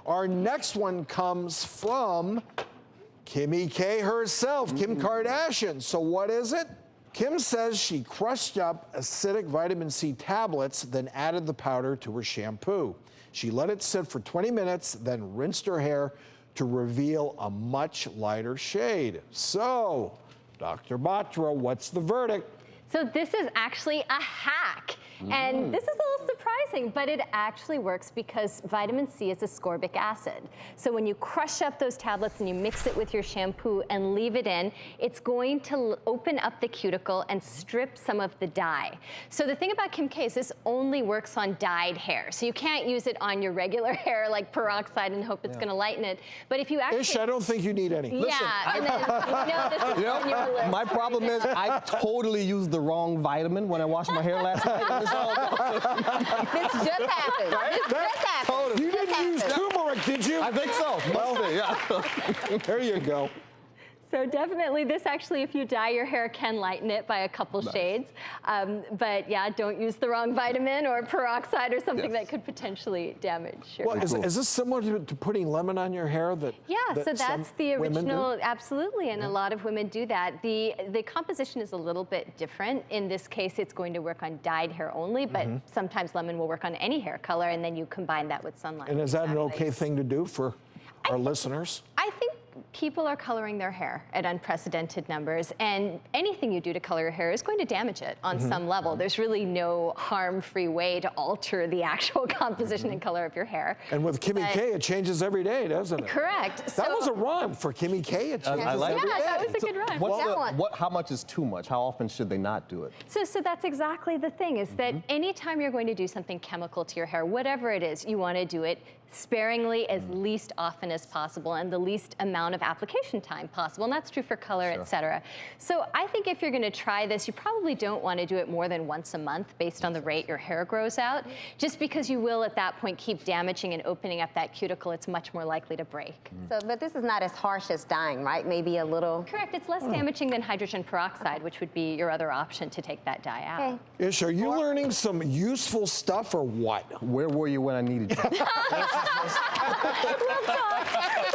Our next one comes from Kimmy K herself, Kim Kardashian. So what is it? Kim says she crushed up acidic vitamin C tablets, then added the powder to her shampoo. She let it sit for 20 minutes, then rinsed her hair to reveal a much lighter shade. So, Dr. Batra, what's the verdict? So this is actually a hack. And this is a little surprising, but it actually works because vitamin C is ascorbic acid. So when you crush up those tablets and you mix it with your shampoo and leave it in, it's going to open up the cuticle and strip some of the dye. So the thing about Kim K is this only works on dyed hair. So you can't use it on your regular hair like peroxide and hope it's going to lighten it. But if you actually... Ish, I don't think you need any. Yeah, and then, this is on your list. My problem is I totally used the wrong vitamin when I washed my hair last night. This just happened. Right? This just happened. You didn't use turmeric, did you? I think so. Well, yeah. There you go. So definitely this actually, if you dye your hair, can lighten it by a couple shades. But yeah, don't use the wrong vitamin or peroxide or something that could potentially damage your hair. Is this similar to putting lemon on your hair? So that's the original, absolutely, and a lot of women do that. The composition is a little bit different. In this case, it's going to work on dyed hair only, but sometimes lemon will work on any hair color, and then you combine that with sunlight. And is that an okay thing to do for our listeners? I think people are coloring their hair at unprecedented numbers, and anything you do to color your hair is going to damage it on some level. There's really no harm-free way to alter the actual composition and color of your hair. And with Kimmy K, it changes every day, doesn't it? Correct. That was a rhyme for Kimmy K. It changes every day. That was a good rhyme. How much is too much? How often should they not do it? So that's exactly the thing, is that anytime you're going to do something chemical to your hair, whatever it is, you want to do it sparingly, as least often as possible, and the least amount of application time possible. And that's true for color, et cetera. So I think if you're going to try this, you probably don't want to do it more than once a month based on the rate your hair grows out, just because you will at that point keep damaging and opening up that cuticle. It's much more likely to break. So, but this is not as harsh as dyeing, right? Maybe a little. Correct. It's less damaging than hydrogen peroxide, which would be your other option to take that dye out. Okay. Ish, are you learning some useful stuff or what? Where were you when I needed you? We'll talk.